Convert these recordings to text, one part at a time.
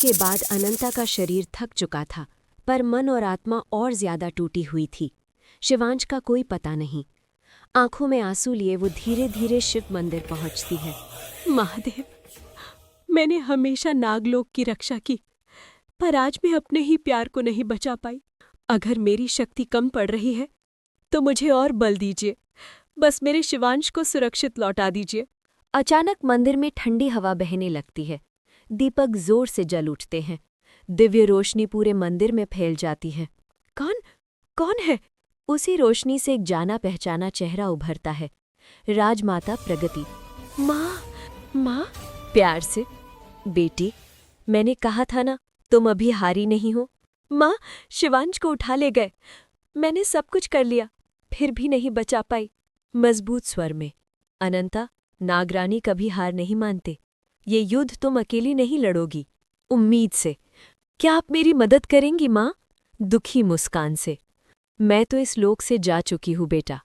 के बाद अनंता का शरीर थक चुका था, पर मन और आत्मा और ज्यादा टूटी हुई थी। शिवांश का कोई पता नहीं। आंखों में आंसू लिए वो धीरे धीरे शिव मंदिर पहुंचती है। महादेव, मैंने हमेशा नागलोक की रक्षा की, पर आज मैं अपने ही प्यार को नहीं बचा पाई। अगर मेरी शक्ति कम पड़ रही है तो मुझे और बल दीजिए। बस मेरे शिवांश को सुरक्षित लौटा दीजिए। अचानक मंदिर में ठंडी हवा बहने लगती है। दीपक जोर से जल उठते हैं। दिव्य रोशनी पूरे मंदिर में फैल जाती है। कौन है? उसी रोशनी से एक जाना पहचाना चेहरा उभरता है। राजमाता प्रगति। माँ, प्यार से। बेटी, मैंने कहा था ना, तुम अभी हारी नहीं हो। माँ, शिवांश को उठा ले गए। मैंने सब कुछ कर लिया, फिर भी नहीं बचा पाई। मजबूत स्वर में। अनंता, नागरानी कभी हार नहीं मानते। ये युद्ध तुम अकेली नहीं लड़ोगी। उम्मीद से। क्या आप मेरी मदद करेंगी माँ? दुखी मुस्कान से। मैं तो इस लोक से जा चुकी हूँ बेटा,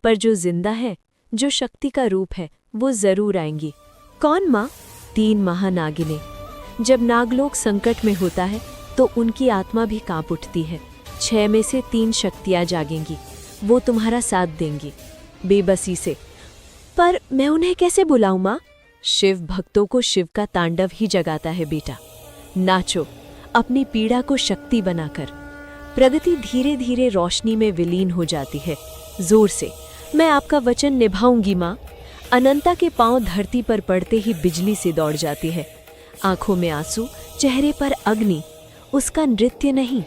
पर जो जिंदा है, जो शक्ति का रूप है, वो जरूर आएंगी। कौन माँ? 3 महानागिनें। जब नागलोक संकट में होता है तो उनकी आत्मा भी कांप उठती है। 6 में से 3 शक्तियाँ जागेंगी। वो तुम्हारा साथ देंगी, बेबसी से। पर मैं उन्हें कैसे बुलाऊं माँ? शिव भक्तों को शिव का तांडव ही जगाता है बेटा। नाचो, अपनी पीड़ा को शक्ति बनाकर। प्रगति धीरे धीरे रोशनी में विलीन हो जाती है। जोर से, मैं आपका वचन निभाऊंगी माँ। अनंता के पांव धरती पर पड़ते ही बिजली से दौड़ जाती है। आंखों में आंसू, चेहरे पर अग्नि। उसका नृत्य नहीं,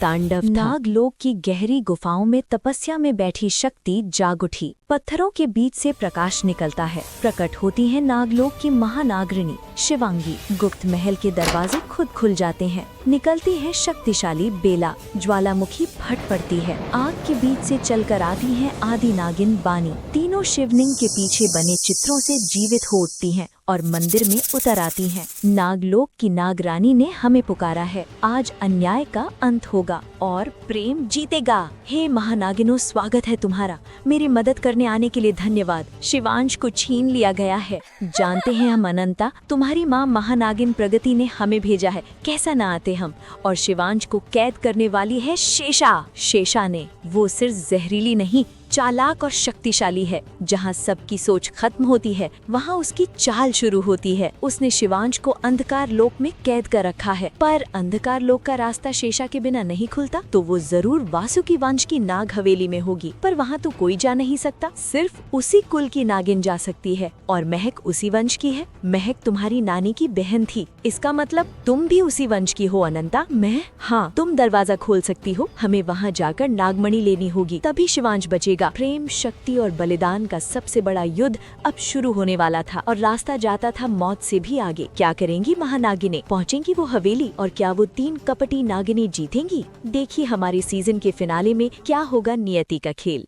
तांडव था। नागलोक की गहरी गुफाओं में तपस्या में बैठी शक्ति जाग उठी। पत्थरों के बीच से प्रकाश निकलता है। प्रकट होती है नागलोक की महानागरिणी शिवांगी। गुप्त महल के दरवाजे खुद खुल जाते हैं। निकलती है शक्तिशाली बेला। ज्वालामुखी फट पड़ती है। आग के बीच से चलकर आती है आदि नागिन बानी। तीनों शिवलिंग के पीछे बने चित्रों से जीवित हो उठती हैं और मंदिर में उतर आती हैं। नागलोक की नागरानी ने हमें पुकारा है। आज अन्याय का अंत होगा और प्रेम जीतेगा। हे महानागिनों, स्वागत है तुम्हारा। मेरी मदद करने आने के लिए धन्यवाद। शिवांश को छीन लिया गया है। जानते हैं हम अनंता, तुम्हारी माँ महानागिन प्रगति ने हमें भेजा है। कैसा ना आते हम। और शिवांश को कैद करने वाली है शेषा। शेषा ने, वो सिर्फ जहरीली नहीं, चालाक और शक्तिशाली है। जहाँ सबकी सोच खत्म होती है, वहाँ उसकी चाल शुरू होती है। उसने शिवांश को अंधकार लोक में कैद कर रखा है, पर अंधकार लोक का रास्ता शेषा के बिना नहीं खुलता, तो वो जरूर वासुकी वंश की नाग हवेली में होगी। पर वहाँ तो कोई जा नहीं सकता, सिर्फ उसी कुल की नागिन जा सकती है। और महक उसी वंश की है। महक तुम्हारी नानी की बहन थी। इसका मतलब तुम भी उसी वंश की हो अनंता। मैं? हाँ, तुम दरवाजा खोल सकती हो। हमें वहाँ जाकर नागमणि लेनी होगी, तभी शिवांश बचेगा। प्रेम, शक्ति और बलिदान का सबसे बड़ा युद्ध अब शुरू होने वाला था और रास्ता जाता था मौत से भी आगे। क्या करेंगी महानागिनें? पहुंचेंगी वो हवेली और क्या वो 3 कपटी नागिनें जीतेंगी? देखिए हमारे सीजन के फिनाले में क्या होगा नियति का खेल।